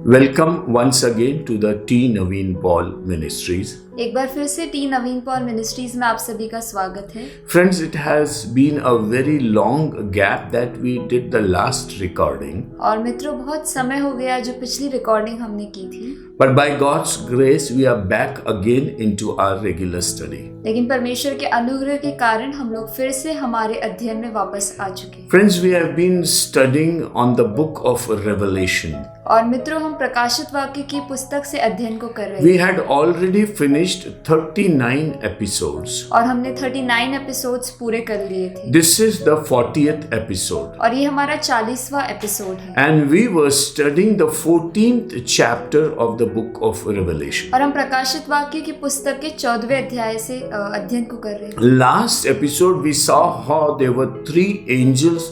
Welcome once again to the T. Naveen Paul Ministries. एक बार फिर से टी नवीन Paul ministries में आप सभी का स्वागत है। Friends, it has been a very long gap that we did the last recording. और मित्रों, बहुत समय हो गया जो पिछली रिकॉर्डिंग हमने की थी, But by God's grace, we are back again into our regular study. लेकिन परमेश्वर के अनुग्रह के कारण हम लोग फिर से हमारे अध्ययन में वापस आ चुके हैं। Friends, we have been studying on the book of Revelation. और मित्रों, हम प्रकाशित वाक्य की पुस्तक से अध्ययन को कर रहे We हैं had already finished 39 episodes. और हमने 39 एपिसोड्स पूरे कर लिए थे This is the 40th episode. और ये हमारा 40वां एपिसोड है। And we were studying the 14th chapter of the book of Revelation. और हम प्रकाशित वाक्य की पुस्तक के 14वें अध्याय से अध्ययन को कर रहे हैं। Last episode we saw how there were 3 angels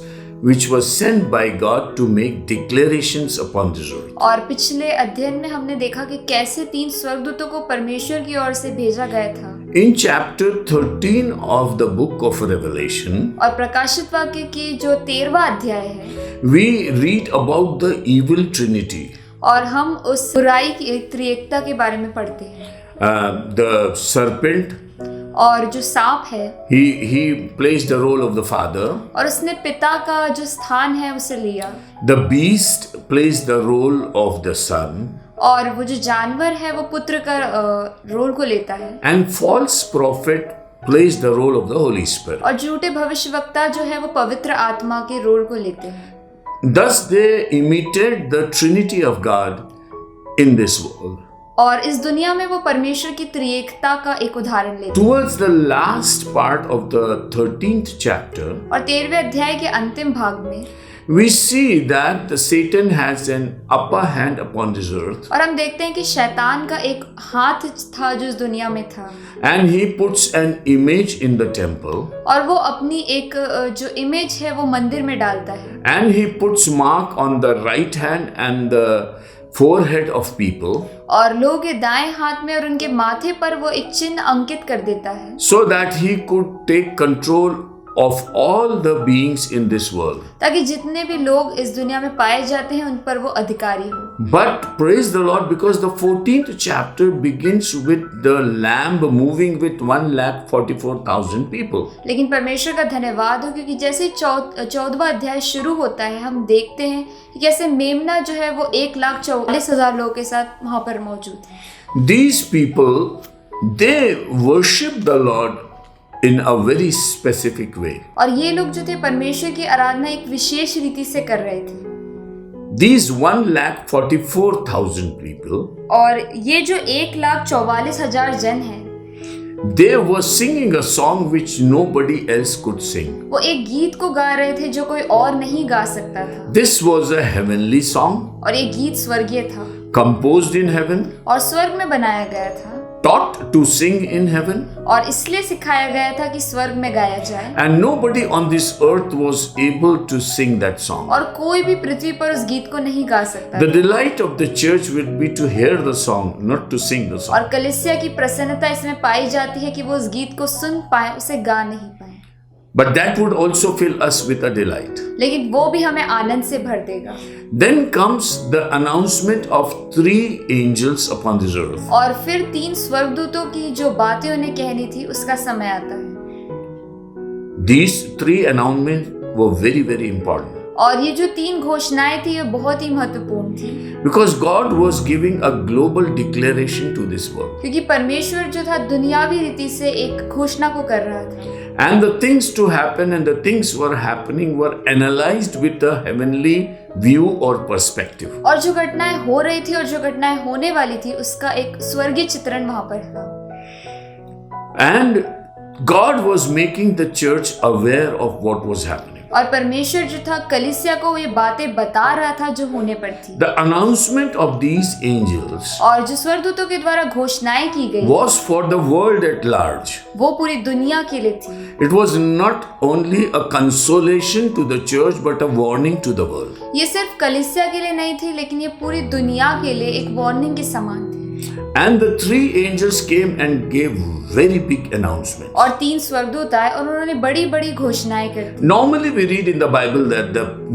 which were sent by God to make declarations upon this earth. और पिछले अध्ययन में हमने देखा कि कैसे 3 स्वर्गदूतों को परमेश्वर की ओर से भेजा गया था। In chapter 13 of the book of Revelation, और प्रकाशित वाक्य की जो 13वां अध्याय है, we read about the evil trinity. और हम उस बुराई की त्रिएकता के बारे में पढ़ते हैं। The serpent, और जो सांप है, he plays the role of the father. और उसने पिता का जो स्थान है उसे लिया। The beast plays the role of the son. और वो जो जानवर है वो पुत्र का रोल को लेता है। And false prophet plays the role of the Holy Spirit. और झूठे भविष्यवक्ता जो है वो पवित्र आत्मा के रोल को लेते हैं। Thus they imitate the Trinity of God in this world. और इस दुनिया में वो परमेश्वर की त्रिएकता का एक उदाहरण लेते हैं। Towards the last part of the 13th chapter, और 13वें अध्याय के अंतिम भाग में we see that the Satan has an upper hand upon this earth, और हम देखते हैं कि शैतान का एक हाथ था जो इस दुनिया में था, and he puts an image in the temple, और वो अपनी एक जो इमेज है वो मंदिर में डालता है, and he puts mark on the right hand and the forehead of people, और लोग के दाएं हाथ में और उनके माथे पर वो एक चिन्ह अंकित कर देता है, so that he could take control of all the beings in this world. ताकि जितने भी लोग इस दुनिया में पाए जाते हैं उन पर वो अधिकारी हो। But praise the Lord, because the 14th chapter begins with the lamb moving with 1,44,000 people. लेकिन परमेश्वर का धन्यवाद हो, क्योंकि जैसे 14वां अध्याय शुरू होता है हम देखते हैं कि कैसे मेमना जो है वो 1,44,000 लोगों के साथ वहां पर मौजूद है। These people, they worship the Lord in a very specific way. और ये लोग जो थे परमेश्वर की आराधना एक विशेष रीति से कर रहे थे। These 1,44,000 people, और ये जो 1,44,000 जन हैं, they were singing a song which nobody else could sing. वो एक गीत को गा रहे थे जो कोई और नहीं गा सकता था। This was a heavenly song, और ये गीत स्वर्गीय था composed in heaven, और स्वर्ग में बनाया गया था, taught to sing in heaven, और इसलिए सिखाया गया था कि स्वर्ग में गाया जाए। and nobody on this earth was able to sing that song. और कोई भी पृथ्वी पर उस गीत को नहीं गा सकता The था। delight of the church would be to hear the song, not to sing the song. और कलीसिया की प्रसन्नता इसमें पाई जाती है कि वो उस गीत को सुन पाए, उसे गा नहीं पाए। But that would also fill us with a delight. लेकिन वो भी हमें आनंद से भर देगा। Then comes the announcement of 3 angels upon this earth. और फिर 3 स्वर्गदूतों की जो बातें उन्हें कहनी थी उसका समय आता है। These 3 announcements were very, very important. और ये जो 3 घोषणाएं थी ये बहुत ही महत्वपूर्ण थी, Because God was giving a global declaration to this world. क्योंकि परमेश्वर जो था दुनियावी रीति से एक घोषणा को कर रहा था। And the things to happen and the things were happening were analyzed with a heavenly view or perspective. और जो घटनाएं हो रही थी और जो घटनाएं होने वाली थी उसका एक स्वर्गीय चित्रण वहां पर था। And God was making the church aware of what was happening. और परमेश्वर जो था कलीसिया को ये बातें बता रहा था जो होने पर थी। The announcement of these angels और जो स्वर्गदूतों के द्वारा घोषणाएं की गई was for the world at large. वो पूरी दुनिया के लिए थी। It was not only a consolation to the church but a warning to the world. ये सिर्फ कलीसिया के लिए नहीं थी, लेकिन ये पूरी दुनिया के लिए एक वार्निंग के समान थी। And the three angels came and gave very big announcements. और 3 स्वर्गदूत आए और उन्होंने बड़ी बड़ी घोषणाएं कर दी। Normally we read in the Bible that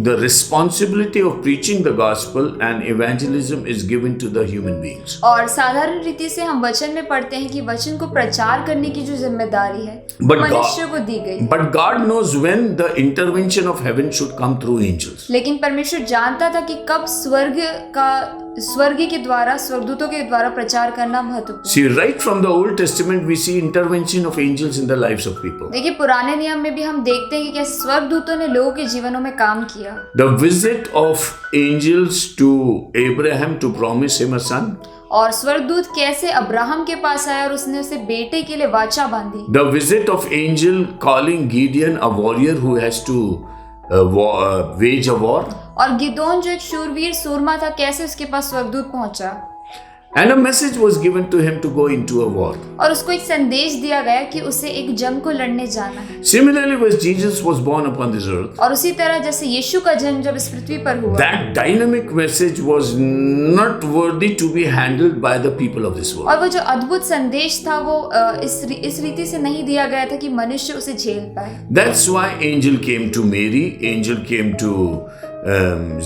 the responsibility of preaching the gospel and evangelism is given to the human beings. और साधारण रीति से हम वचन में पढ़ते हैं कि वचन को प्रचार करने की जो जिम्मेदारी है But मनुष्य को दी गई। But God knows when the intervention of heaven should come through angels. लेकिन परमेश्वर जानता था कि कब स्वर्ग के द्वारा स्वर्गदूतों के द्वारा प्रचार करना महत्वपूर्ण। See, right from the Old Testament we see intervention of angels in the lives of people. देखिए पुराने नियम में भी हम देखते हैं कि कैसे स्वर्गदूतों ने लोगों के जीवनों में काम किया। The visit of angels to Abraham to promise him a son. और स्वर्गदूत कैसे अब्राहम के पास आया और उसने उसे बेटे के लिए वाचा बांधी। The visit of angel calling Gideon, a warrior who has to wage a war. और गिदोन जो एक शूरवीर सूरमा था, कैसे उसके पास स्वर्गदूत पहुंचा And a message was given to him to go into a war. और उसको एक संदेश दिया गया कि उसे एक जंग को लड़ने जाना है। Similarly, when Jesus was born upon this earth, और उसी तरह जैसे यीशु का जन्म जब इस पृथ्वी पर हुआ, that dynamic message was not worthy to be handled by the people of this world. और वो जो अद्भुत संदेश था वो इस रीति से नहीं दिया गया था कि मनुष्य उसे झेल पाए। That's why angel came to Mary, angel came to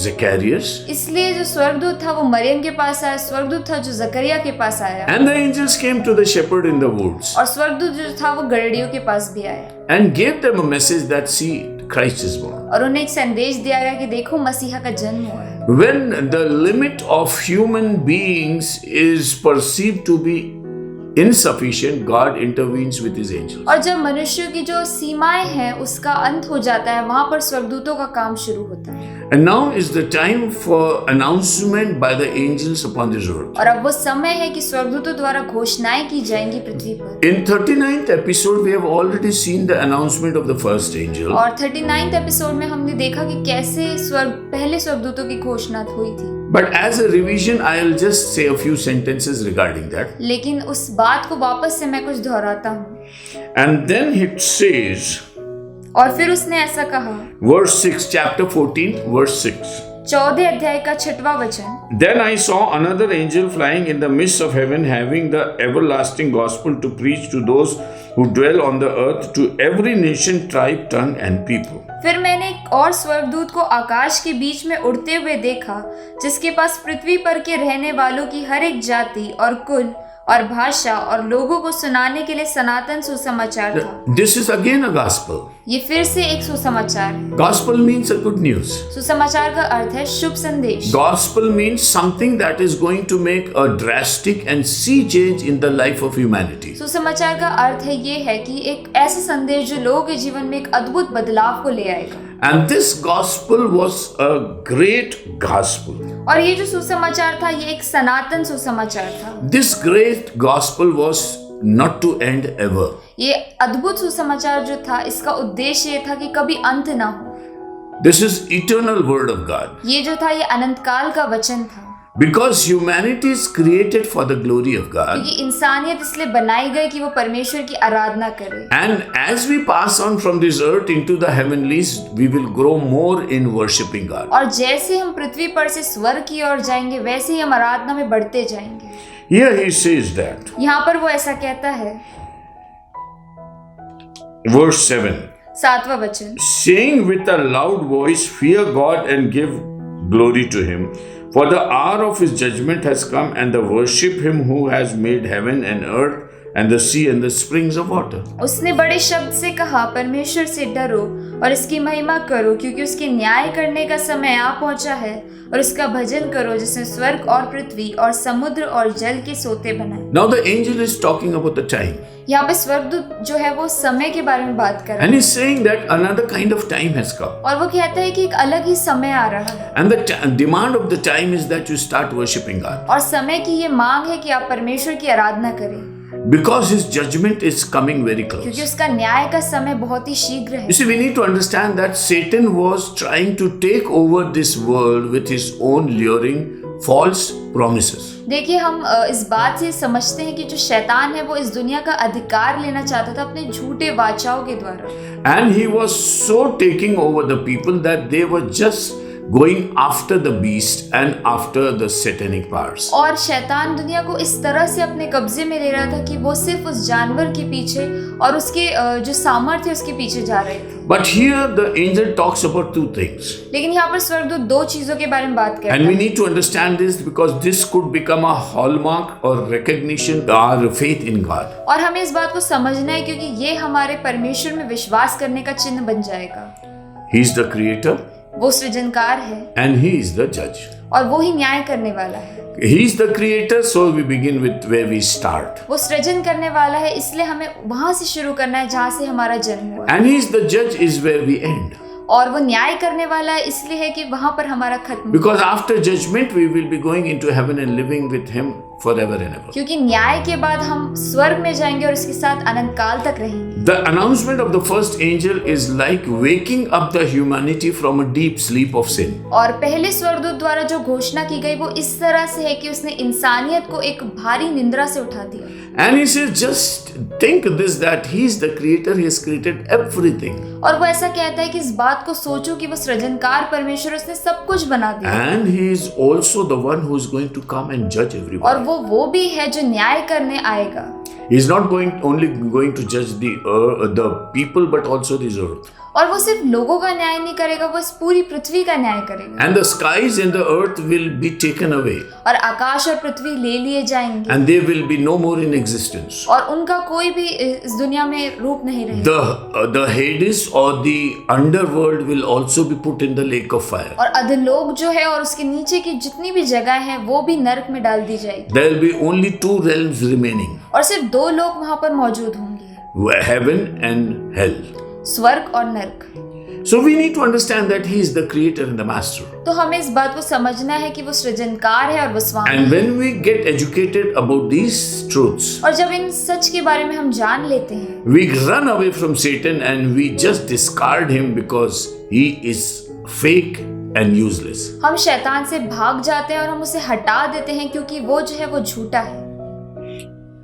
Zacharias. इसलिए जो स्वर्गदूत था वो मरियम के पास आया, स्वर्गदूत था जो जकरिया के पास आया। And the angels came to the shepherd in the woods. और स्वर्गदूत जो था वो गड़ेड़ियों के पास भी आया। And gave them a message that see, Christ is born. और उन्हें एक संदेश दिया गया कि देखो मसीहा का जन्म हुआ है। When the limit of human beings is perceived to be insufficient, God intervenes with his angels. और जब मनुष्य की जो सीमाएं हैं उसका अंत हो जाता है, वहां पर स्वर्गदूतों का काम शुरू होता है। And now is the time for announcement by the angels upon this earth. और अब वो समय है कि स्वर्गदूतों द्वारा घोषणाएं की जाएंगी पृथ्वी पर। In 39th episode we have already seen the announcement of the first angel. और 39th एपिसोड में हमने देखा कि कैसे पहले स्वर्गदूतों की घोषणा हुई थी। But as a revision, I'll just say a few sentences regarding that. लेकिन उस बात को वापस से मैं कुछ दोहराता हूँ। And then it says, और फिर उसने ऐसा कहा, verse 6, chapter 14, verse 6. 14 अध्याय का 6वां वचन। Then I saw another angel flying in the midst of heaven, having the everlasting gospel to preach to those who dwell on the earth, to every nation, tribe, tongue, and people. फिर मैंने एक और स्वर्गदूत को आकाश के बीच में उड़ते हुए देखा, जिसके पास पृथ्वी पर के रहने वालों की हर एक जाति और कुल और भाषा और लोगों को सुनाने के लिए सनातन सुसमाचार था। This is again a gospel. ये फिर से एक सुसमाचार है। Gospel means a good news. सुसमाचार का अर्थ है शुभ संदेश। Gospel means something that is going to make a drastic and sea change in the life of humanity. सुसमाचार का अर्थ है ये है कि एक ऐसा संदेश जो लोगों के जीवन में एक अद्भुत बदलाव को ले आएगा। And this gospel was a great gospel. और ये जो सुसमाचार था ये एक सनातन सुसमाचार था। This great gospel was not to end ever. ये अद्भुत सुसमाचार जो था इसका उद्देश्य ये था कि कभी अंत ना हो। This is eternal word of God. ये जो था ये अनंत काल का वचन था। Because humanity is created for the glory of God. क्योंकि इंसानियत इसलिए बनाई गई कि वो परमेश्वर की आराधना करे। And as we pass on from this earth into the heavenlies, we will grow more in worshiping God. और जैसे हम पृथ्वी पर से स्वर्ग की ओर जाएंगे वैसे ही हम आराधना में बढ़ते जाएंगे। Here he says that. यहाँ पर वो ऐसा कहता है। Verse 7. 7वां वचन। Saying with a loud voice, fear God and give glory to him. For the hour of his judgment has come, and the worship him who has made heaven and earth and the sea and the springs of water. उसने बड़े शब्द से कहा, परमेश्वर से डरो और इसकी महिमा करो, क्योंकि उसके न्याय करने का समय आ पहुंचा है, और उसका भजन करो जिसने स्वर्ग और पृथ्वी और समुद्र और जल के सोते बनाए। Now the angel is talking about the time. यहाँ पे स्वर्गदूत जो है वो समय के बारे में बात कर रहा है। And he's saying that another kind of time has come. और वो कहता है कि एक अलग ही समय आ रहा है। And the demand of the time is that you start worshipping God. और समय की ये मांग है कि आप परमेश्वर की आराधना करें। Because his judgment is coming very क्योंकि close. उसका न्याय का समय बहुत ही शीघ्र है। You see, we need to understand that Satan was trying to take over this world with his own luring false promises. देखिए हम इस बात से समझते हैं कि जो शैतान है वो इस दुनिया का अधिकार लेना चाहता था अपने झूठे वाचाओं के द्वारा। And he was so taking over the people that they were just going after the beast and after the satanic powers. और शैतान दुनिया को इस तरह से अपने कब्जे में ले रहा था कि वो सिर्फ उस जानवर के पीछे और उसके जो सामर्थ्य उसके पीछे जा रहे थे। But here the angel talks about two things. लेकिन यहाँ पर स्वर्गदूत दो चीजों के बारे में बात करता And we है need to understand this because this could become a hallmark or recognition of our faith in God. और हमें इस बात को समझना है क्योंकि ये हमारे परमेश्वर में विश्वास करने का चिन्ह बन जाएगा। He is the creator वो सृजनकार है and he is the judge. और वो ही न्याय करने वाला है। He is the creator, so we begin with where we start. वो सृजन करने वाला है, इसलिए हमें वहां से शुरू करना है जहाँ से हमारा जन्म हुआ। And he is the judge is where we end. और वो न्याय करने वाला है, इसलिए है कि वहां पर हमारा खत्म। Because after judgment we will be going into heaven and living with him forever and ever. क्योंकि न्याय के बाद हम स्वर्ग में जाएंगे और उसके साथ अनंत काल तक रहेंगे। The announcement of the first angel is like waking up the humanity from a deep sleep of sin. और पहले स्वर्गदूत द्वारा जो घोषणा की गई वो इस तरह से है कि उसने इंसानियत को एक भारी निंद्रा से उठा दिया। And he says, just think this, that he is the creator, he has created everything. और वो ऐसा कहता है कि इस बात को सोचो कि वो सृजनकार परमेश्वर, उसने सब कुछ बना दिया। And he is also the one who is going to come and judge और everybody. वो भी है जो न्याय करने आएगा। He is not only going to judge the people, but also this earth. और वो सिर्फ लोगों का न्याय नहीं करेगा, वो इस पूरी पृथ्वी का न्याय करेगा। And the skies and the earth will be taken away. और आकाश और पृथ्वी ले लिए जाएंगे। And there will be no more in existence. और उनका कोई भी इस दुनिया में रूप नहीं रहेगा। The Hades or the underworld will also be put in the lake of fire. और अधोलोक जो है और उसके नीचे की जितनी भी जगह है वो भी नरक में डाल दी जाएगी। There will be only two realms remaining. और सिर्फ दो लोग वहां पर मौजूद होंगे, Heaven and hell. स्वर्ग और नरक। So we need to understand that he is the creator and the master. तो हमें इस बात को समझना है कि वो सृजनकार है और वो स्वामी And है। when we get educated about these truths, और जब इन सच के बारे में हम जान लेते हैं, we run away from Satan and we just discard him because he is fake and useless. हम शैतान से भाग जाते हैं और हम उसे हटा देते हैं क्योंकि वो जो है वो झूठा है।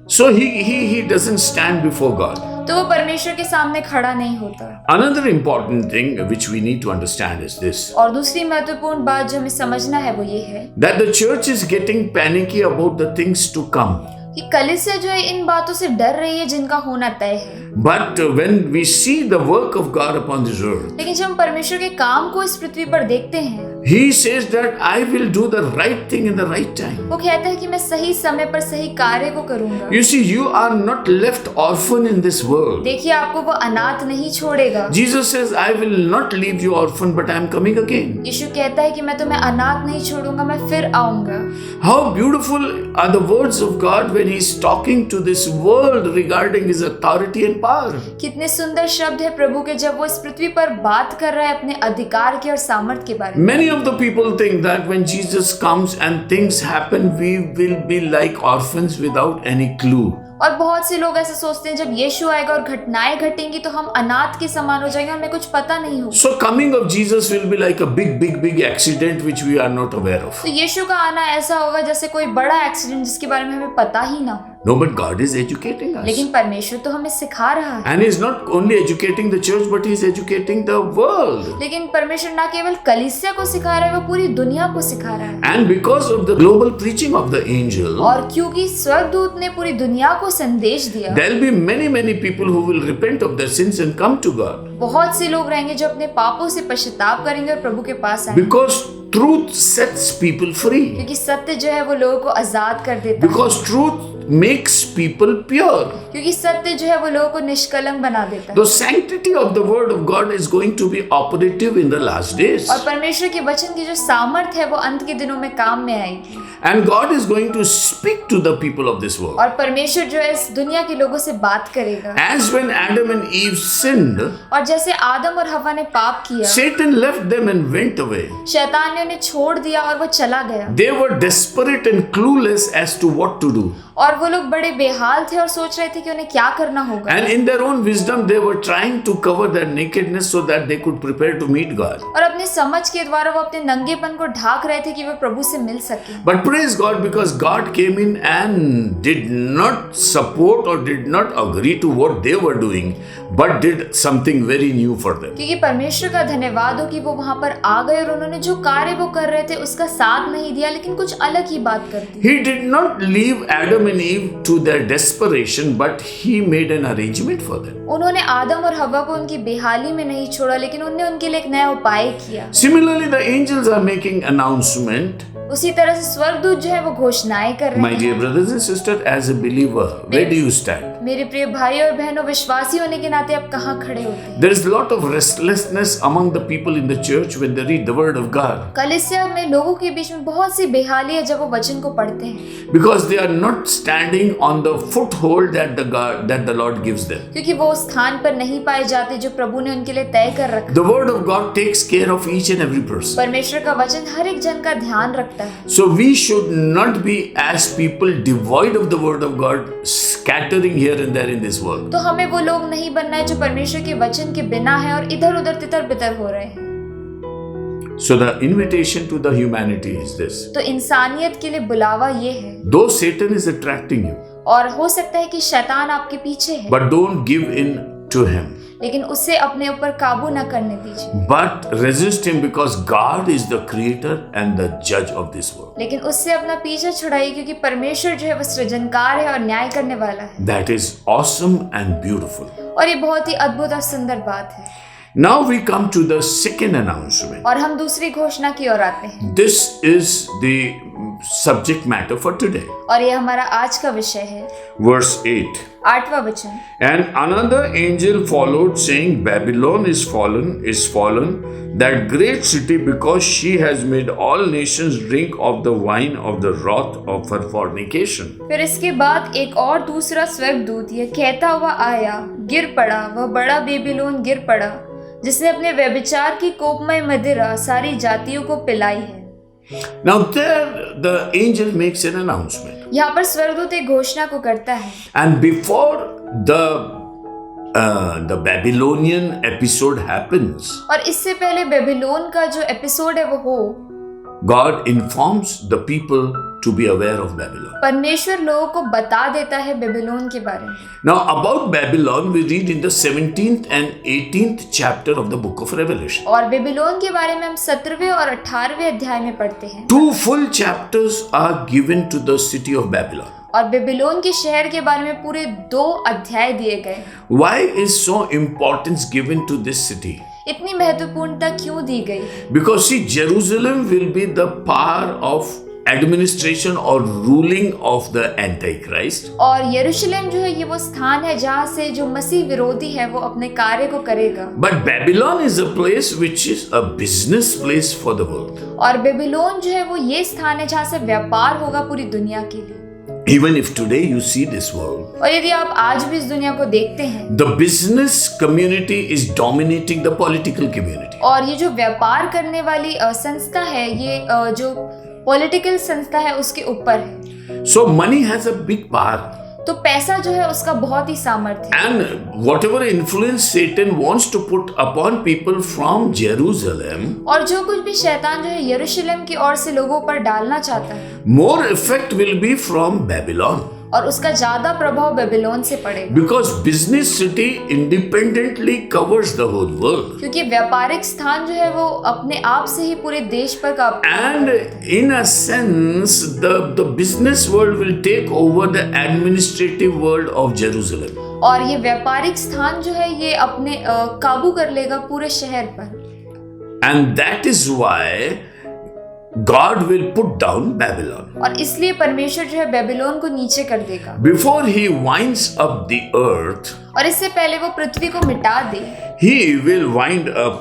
So he doesn't stand before God. तो वो परमेश्वर के सामने खड़ा नहीं होता। Another important thing which we need to understand is this, और दूसरी महत्वपूर्ण बात जो हमें समझना है वो ये है that the church is getting panicky about the things to come. कि कलीसिया जो है इन बातों से डर रही है जिनका होना तय है। But when we see the work of God upon this earth, लेकिन जब हम परमेश्वर के काम को इस पृथ्वी पर देखते हैं, he says that I will do the right thing in the right time. वो कहता है कि मैं सही समय पर सही कार्य को करूंगा। You see, you are not left orphan in this world. देखिए आपको वो अनाथ नहीं छोड़ेगा। Jesus says, I will not leave you orphan, but I am coming again. यीशु कहता है कि मैं तुम्हें अनाथ नहीं छोड़ूंगा, मैं फिर आऊंगा। How beautiful are the words of God when he is talking to this world regarding his authority and power. कितने सुंदर शब्द है प्रभु के जब वो इस पृथ्वी पर बात कर रहा है अपने अधिकार के और सामर्थ के बारे में। Many of the people think that when Jesus comes and things happen, we will be like orphans without any clue. और बहुत से लोग ऐसे सोचते हैं जब यीशु आएगा और घटनाएं घटेंगी तो हम अनाथ के समान हो जाएंगे, हमें कुछ पता नहीं होगा। So coming of Jesus will be like a big accident which we are not aware of. तो यीशु का आना ऐसा होगा जैसे कोई बड़ा एक्सीडेंट जिसके बारे में हमें पता ही ना हो। No, but God is educating us. लेकिन परमेश्वर तो हमें सिखा रहा है। And he's not only educating the church, but he's educating the world. लेकिन परमेश्वर ना केवल कलीसिया को सिखा रहा है, वो पूरी दुनिया को सिखा रहा है। And because of the global preaching of the angel, और क्योंकि स्वर्गदूत ने पूरी दुनिया को संदेश दिया, there'll be many people who will repent of their sins and come to God. बहुत से लोग रहेंगे जो अपने पापों से पश्चाताप करेंगे और प्रभु के पास आएंगे। Because truth sets people free. क्योंकि सत्य जो है वो लोगों को आजाद कर देता है। Because truth makes people pure. क्योंकि सत्य जो है वो लोगों को निष्कलंक बना देता है। The sanctity of the word of God is going to be operative in the last days. और परमेश्वर के वचन की जो सामर्थ है वो अंत के दिनों में काम में आएगी। And God is going to speak to the people of this world. और परमेश्वर जो है इस दुनिया के लोगों से बात करेगा। As when Adam and Eve sinned, और जैसे आदम और हवा ने पाप किया, Satan left them and went away. शैतान ने उन्हें छोड़ दिया और वो चला गया। They were desperate and clueless as to what to do. और वो लोग बड़े बेहाल थे और सोच रहे थे कि उन्हें क्या करना होगा। And in their own wisdom, they were trying to cover their nakedness so that they could prepare to meet God. और अपनी समझ के द्वारा वो अपने नंगेपन को ढाक रहे थे कि वे प्रभु से मिल सके। But praise God, because God came in and did not support or did not agree to what they were doing, but did something very new for them. क्योंकि परमेश्वर का धन्यवाद हो कि वो वहां पर आ गए और उन्होंने जो कार्य वो कर रहे थे उसका साथ नहीं दिया, लेकिन कुछ अलग ही बात कर दी। He did not leave Adam and Eve to their desperation, but he made an arrangement for them. उन्होंने आदम और हव्वा को उनकी बेहाली में नहीं छोड़ा, लेकिन उन्होंने उनके लिए एक नया उपाय किया। Similarly, the angels are making announcement. उसी तरह से स्वर्गदूत जो है वो घोषणाएं कर रहे My हैं। dear brothers and sisters, as a believer, where do you stand? मेरे प्रिय भाई और बहनों, विश्वासी होने के नाते आप कहाँ खड़े होते हैं? There is a lot of restlessness among the people in the church when they read the word of God, कलीसिया में लोगों के बीच में बहुत सी बेहाली है जब वो वचन को पढ़ते हैं, because they are not standing on the foothold that the Lord gives them. क्योंकि वो उस स्थान पर नहीं पाए जाते जो प्रभु ने उनके लिए तय कर रखा। The word of God takes care of each and every person. परमेश्वर का वचन हर एक जन का ध्यान रखता है। So we should not be as people devoid of the word of God, scattering here and there in this world. तो हमें वो लोग नहीं बनना है जो परमेश्वर के वचन के बिना है और इधर उधर तितर बितर हो रहे हैं। So the invitation to the humanity is this. तो इंसानियत के लिए बुलावा ये है, Though Satan is attracting you, और हो सकता है कि शैतान आपके पीछे है, but don't give in to him. लेकिन उसे अपने ऊपर काबू न करने दीजिए, But resist him, because God is the creator and the judge of this world. लेकिन उससे अपना पीछा छुड़ाइए, क्योंकि परमेश्वर जो है वो सृजनकार है और न्याय करने वाला है। That is awesome and beautiful. और ये बहुत ही अद्भुत और सुंदर बात है। Now we come to the second announcement. और हम दूसरी घोषणा की ओर आते हैं, This is the subject matter for today. और ये हमारा आज का विषय है। Verse 8. 8वां वचन, And another angel followed, saying, Babylon is fallen, that great city, because she has made all nations drink of the wine of the wrath of her fornication. फिर इसके बाद एक और दूसरा स्वर्गदूत यह कहता हुआ आया, गिर पड़ा वह बड़ा बेबीलोन, गिर पड़ा जिसने अपने व्यभिचार की कोपमय मदिरा सारी जातियों को पिलाई है। Now there the angel makes an announcement. यहाँ पर स्वर्गदूत एक घोषणा को करता है, And before the Babylonian episode happens, और इससे पहले बेबीलोन का जो एपिसोड है वो हो, God informs the people to be aware of Babylon. परमेश्वर लोगों को बता देता है बेबीलोन के बारे में। Now about Babylon we read in the 17th and 18th chapter of the book of Revelation. और बेबीलोन के बारे में हम 17वें और 18वें अध्याय में पढ़ते हैं। 2 full chapters are given to the city of Babylon. और बेबीलोन के शहर के बारे में पूरे 2 अध्याय दिए गए। Why is so importance given to this city? इतनी महत्वपूर्णता क्यों दी गई? Because see, Jerusalem will be the power of administration or ruling of the Antichrist. और यरूशलेम जो है ये वो स्थान है जहाँ से जो मसीह विरोधी है वो अपने कार्य को करेगा। But Babylon is a place which is a business place for the world. और बेबीलोन जो है वो ये स्थान है जहाँ से व्यापार होगा पूरी दुनिया के लिए। Even if today you see this world, और यदि आप आज भी इस दुनिया को देखते हैं, the business community is dominating the political community. और ये जो व्यापार करने वाली संस्था है, ये जो पॉलिटिकल संस्था है उसके ऊपर है। So money has a big power. तो पैसा जो है उसका बहुत ही सामर्थ्य है। And whatever influence Satan wants to put upon people from Jerusalem, और जो कुछ भी शैतान जो है यरूशलेम की ओर से लोगों पर डालना चाहता है, more effect will be from Babylon. और उसका ज्यादा प्रभाव बेबीलोन से पड़ेगा, Because business city independently covers the whole world. क्योंकि व्यापारिक स्थान जो है वो अपने आप से ही पूरे देश पर काबू। And in a sense, the business world will take over the administrative world of Jerusalem. और ये व्यापारिक स्थान जो है ये अपने काबू कर लेगा पूरे शहर पर। And that is why God will put down Babylon. और इसलिए परमेश्वर जो है बेबीलोन को नीचे कर देगा। Before he winds up the earth, और इससे पहले वो पृथ्वी को मिटा दे, he will wind up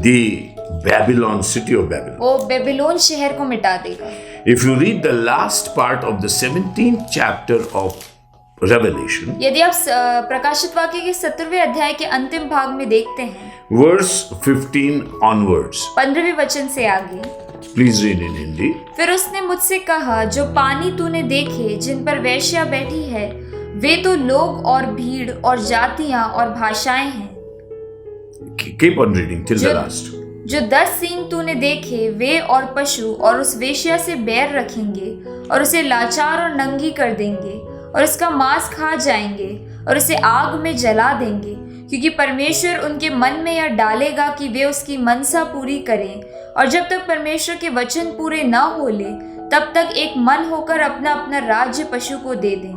the Babylon, city of Babylon. वो बेबीलोन शहर को मिटा देगा। If you read the last part of the 17th chapter of Revelation, यदि आप प्रकाशित वाक्य के 17वें अध्याय के अंतिम भाग में देखते हैं, verse 15 onwards, 15वें वचन से आगे, Please read in Hindi. फिर उसने मुझसे कहा, जो पानी तूने देखे जिन पर वेश्या बैठी है, वे तो लोग और भीड़ और जातियां और भाषाएं हैं। Keep on reading till the last. जो 10 सींग तूने देखे वे और पशु और उस वेश्या से बैर रखेंगे और उसे लाचार और नंगी कर देंगे और उसका मांस खा जाएंगे और उसे आग में जला देंगे, क्योंकि परमेश्वर उनके मन में यह डालेगा कि वे उसकी मनसा पूरी करें, और जब तक परमेश्वर के वचन पूरे न हो ले तब तक एक मन होकर अपना अपना राज्य पशु को दे दें।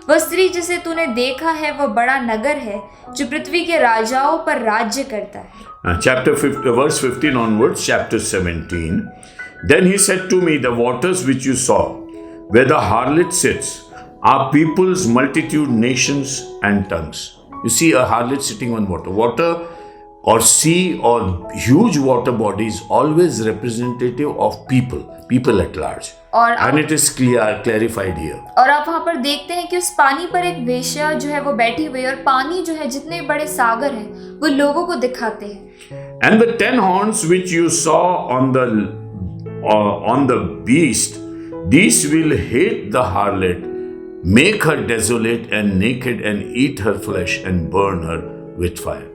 वह स्त्री जिसे तूने देखा है वह बड़ा नगर है जो पृथ्वी के राजाओं पर राज्य करता है। Chapter 50, verse 15 onwards, chapter 17. Then he said to me, the waters which you saw, where the harlot sits, are peoples, multitude, nations, and tongues. You see a harlot sitting on water. Water or sea or huge water bodies always representative of people at large. And it is clarified here. और आप वहाँ पर देखते हैं कि उस पानी पर एक वेश्या जो है वो बैठी हुई है, और पानी जो है जितने बड़े सागर हैं वो लोगों को दिखाते हैं। And the 10 horns which you saw on the beast, these will hate the harlot, make her desolate and naked, and eat her flesh and burn her with fire.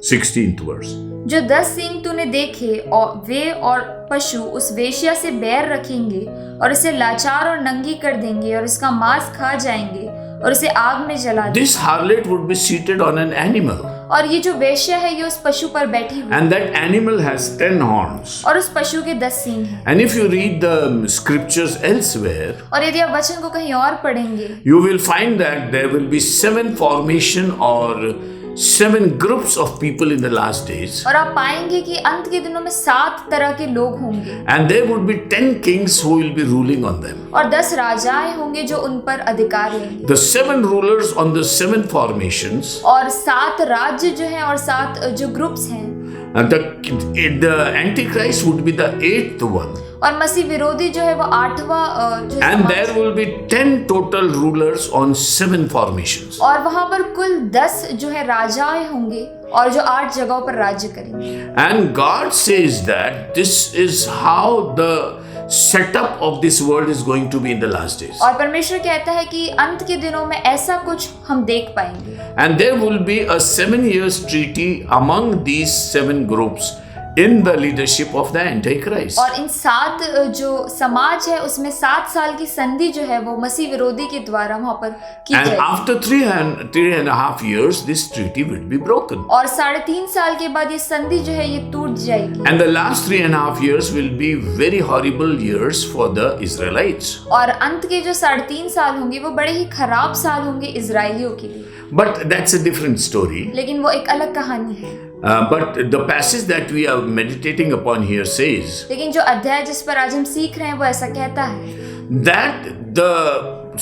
16th verse. जो 10 सींग तूने देखे और वे और पशु उस वेश्या से बैर रखेंगे और उसे लाचार और नंगी कर देंगे और उसका मांस खा जाएंगे और उसे आग में जला देंगे। This harlot would be seated on an animal. और ये जो वेश्या है ये उस पशु पर बैठी हुई है। And that animal has 10 horns. और उस पशु के 10 सींग हैं। And if you read the scriptures elsewhere, और यदि आप वचन को कहीं और पढ़ेंगे, you will find that there will be 7 formation or 7 groups of people in the last days. और आप पाएंगे कि अंत के दिनों में 7 तरह के लोग होंगे। And there would be 10 kings who will be ruling on them. और 10 राजाएं होंगे जो उन पर अधिकार लेंगे। The 7 rulers on the 7 formations. और 7 राज्य जो हैं और 7 जो ग्रुप्स हैं। And the Antichrist would be the 8th one. और मसीह विरोधी जो है वो 8वां जो And there will be 10 total rulers on 7 formations. और वहां पर कुल 10 जो है राजाएं होंगे और जो 8 जगहों पर राज्य करेंगे। And God says that this is how the setup of this world is going to be in the last days. और परमेश्वर कहता है कि अंत के दिनों में ऐसा कुछ हम देख पाएंगे। And there will be a 7 years treaty among these 7 groups in the leadership of the Antichrist. और इन 7 जो समाज है उसमें 7 साल की संधि जो है वो मसीह विरोधी के द्वारा वहां पर की जाएगी। And after 3.5 years, this treaty will be broken. और 3.5 साल के बाद ये संधि जो है ये टूट जाएगी। And the last 3.5 years will be very horrible years for the Israelites. और अंत के जो 3.5 साल होंगे वो बड़े ही खराब साल होंगे इजरायलियों के लिए। But that's a different story. लेकिन वो एक अलग कहानी है। But the passage that we are meditating upon here says लेकिन जो अध्याय जिस पर आज हम सीख रहे हैं वो ऐसा कहता है that the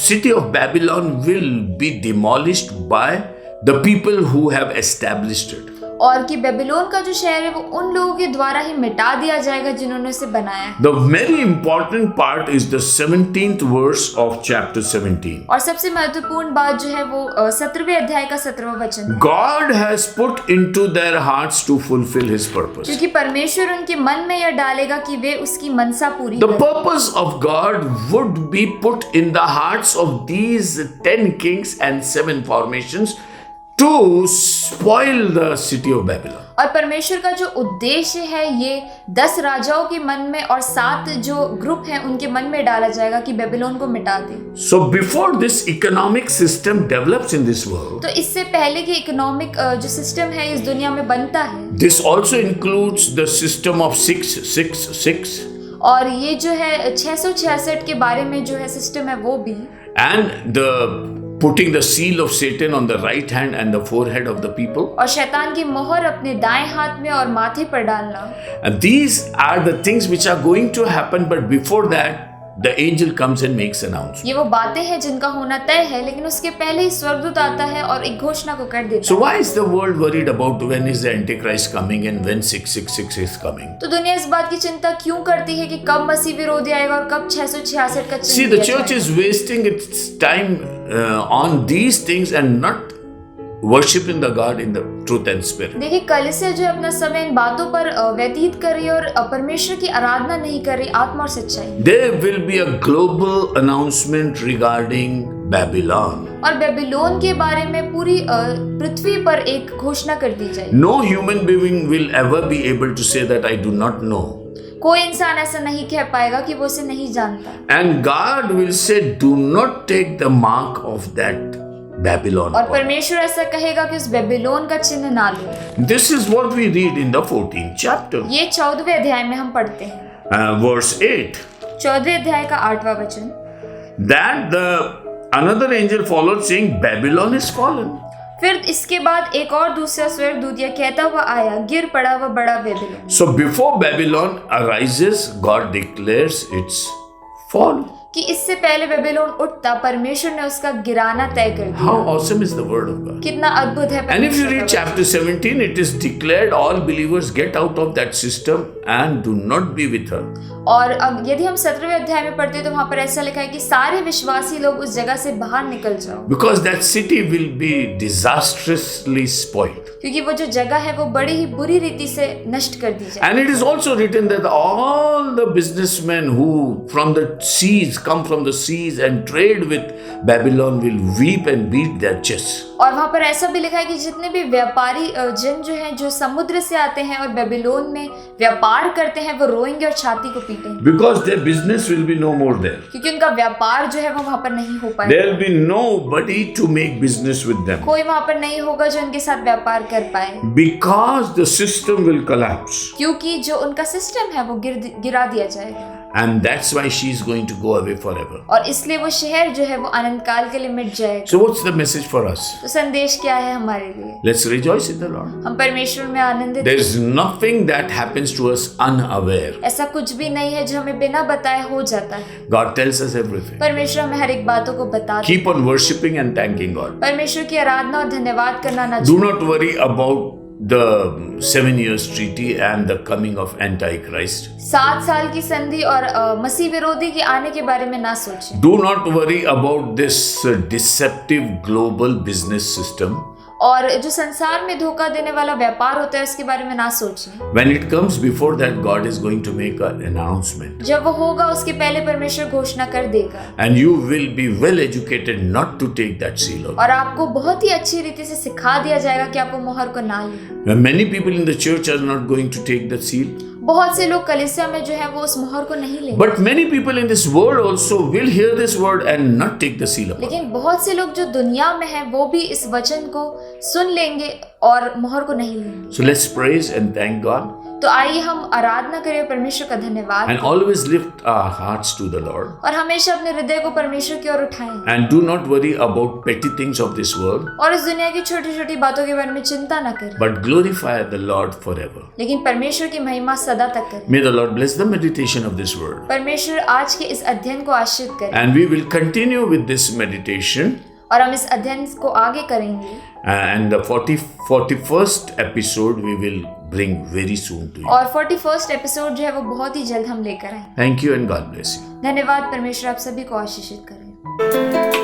city of Babylon will be demolished by the people who have established it. और कि बेबीलोन का जो शहर है वो उन लोगों के द्वारा ही मिटा दिया जाएगा जिन्होंने उसे बनाया है। The very important part is the 17th verse of chapter 17. और सबसे महत्वपूर्ण बात जो है वो 17वें अध्याय का 17वां वचन है। God has put into their hearts to fulfill his purpose. क्योंकि परमेश्वर उनके मन में यह डालेगा कि वे उसकी मनसा पूरी The करें। purpose of God would be put in the hearts of these 10 kings and 7 formations to spoil the city of Babylon. और परमेश्वर का जो उद्देश्य है ये 10 राजाओं के मन में और 7 जो ग्रुप हैं उनके मन में डाला जाएगा कि बेबीलोन को मिटा दे। So before this economic system develops in this world, तो इससे पहले कि इकोनॉमिक जो सिस्टम है इस दुनिया में बनता है, this also includes the system of 666. और ये जो है 666 के बारे में जो है सिस्टम है वो भी, And the putting the seal of Satan on the right hand and the forehead of the people. और शैतान की मोहर अपने दाएं हाथ में और माथे पर डालना। And these are the things which are going to happen, but before that, the angel comes and makes announcement. ये वो बातें हैं जिनका होना तय है, लेकिन उसके पहले ही स्वर्गदूत आता है और एक घोषणा को कर देता है। So why is the world worried about when is the Antichrist coming and when 666 is coming? तो दुनिया इस बात की चिंता क्यों करती है कि कब मसीह विरोधी आएगा और कब 666 का चिन्ह See, the दिया church जाएगा? is wasting its time on these things and not worshiping the God in the truth and spirit. देखिए कलीसिया जो है अपना समय इन बातों पर व्यतीत कर रही है और परमेश्वर की आराधना नहीं कर रही आत्मा और सच्चाई। There will be a global announcement regarding Babylon. और बेबीलोन के बारे में पूरी पृथ्वी पर एक घोषणा कर दी जाएगी। No human being will ever be able to say that I do not know. कोई इंसान ऐसा नहीं कह पाएगा कि वो उसे नहीं जानता। And God will say, do not take the mark of that Babylon. और परमेश्वर ऐसा कहेगा कि उस बेबीलोन का चिन्ह ना लो। This is what we read in the 14th chapter. ये 14वें अध्याय में हम पढ़ते हैं। Verse 8. 14वें अध्याय का 8वां वचन। That another angel followed saying, Babylon is fallen. फिर इसके बाद एक और दूसरा स्वर्गदूत यह कहता हुआ आया, गिर पड़ा वह बड़ा Babylon. So before Babylon arises, God declares its fall. कि इससे पहले बेबीलोन उठता परमेश्वर ने उसका गिराना तय कर दिया। How awesome is the word of God. कितना अद्भुत है And if you परमेश्वर read का chapter 17, it is declared all believers get out of that system and do not be with her. और अब यदि हम 17वें अध्याय में पढ़ते हैं तो वहां पर ऐसा लिखा है कि सारे विश्वासी लोग उस जगह से बाहर निकल जाओ। Because that city will be disastrously spoiled. क्योंकि वो जो जगह है वो बड़ी ही बुरी रीति से नष्ट कर दी जाए। And it is also written that all the businessmen who from the seas come from the seas and trade with Babylon will weep and beat their chests. और वहां पर ऐसा भी लिखा है कि जितने भी व्यापारी जन जो हैं जो समुद्र से आते हैं और बेबीलोन में व्यापार करते हैं वो रोएंगे और छाती को पीटेंगे। Because their business will be no more there. क्योंकि उनका व्यापार जो है वो वहां पर नहीं हो पाएगा। There will be nobody to make business with them. कोई वहां पर नहीं होगा जो उनके साथ व्यापार कर पाए। Because the system will collapse. क्योंकि जो उनका सिस्टम है वो गिरा दिया जाएगा। And that's why she is going to go away forever. और इसलिए वो शहर जो है वो अनंत काल के लिए मिट जाएगा। So what's the message for us? तो संदेश क्या है हमारे लिए? Let's rejoice in the Lord. हम परमेश्वर में आनंदित। There is nothing that happens to us unaware. ऐसा कुछ भी नहीं है जो हमें बिना बताए हो जाता है। God tells us everything. परमेश्वर हमें हर एक बातों को बता दे। Keep on worshiping and thanking God. परमेश्वर की आराधना और धन्यवाद करना ना Do not worry about the 7 years treaty and the coming of Antichrist. 7 साल की संधि और मसीह विरोधी के आने के बारे में ना सोचें। Do not worry about this deceptive global business system. और जो संसार में धोखा देने वाला व्यापार होता है उसके बारे में ना सोचें। When it comes before that, God is going to make an announcement. जब वो होगा उसके पहले परमेश्वर घोषणा कर देगा। And you will be well educated not to take that seal off. और आपको बहुत ही अच्छी रीति से सिखा दिया जाएगा कि आप वो मोहर को ना लें। Many people in the church are not going to take the seal. बहुत से लोग कलीसिया में जो है वो उस मोहर को नहीं लेंगे। But many people in this world also will hear this word and not take the seal upon. लेकिन बहुत से लोग जो दुनिया में हैं वो भी इस वचन को सुन लेंगे और मोहर को नहीं लेंगे। So let's praise and thank God. तो आइए हम आराधना करें परमेश्वर का धन्यवाद And always lift our hearts to the Lord. और हमेशा अपने हृदय को परमेश्वर की ओर उठाएं। And do not worry about petty things of this world, और इस दुनिया की छोटी छोटी बातों के बारे में चिंता न करें, but glorify the Lord forever. लेकिन परमेश्वर की महिमा सदा तक करें। May the Lord bless the meditation of this word. परमेश्वर आज के इस अध्ययन को आशीर्वाद करें। And we will continue with this meditation. और हम इस अध्ययन को आगे करेंगे। And the 41st episode we will bring very soon to you. और 41st एपिसोड जो है वो बहुत ही जल्द हम लेकर आएंगे। Thank you and God bless you. धन्यवाद। परमेश्वर आप सभी को आशीषित करें।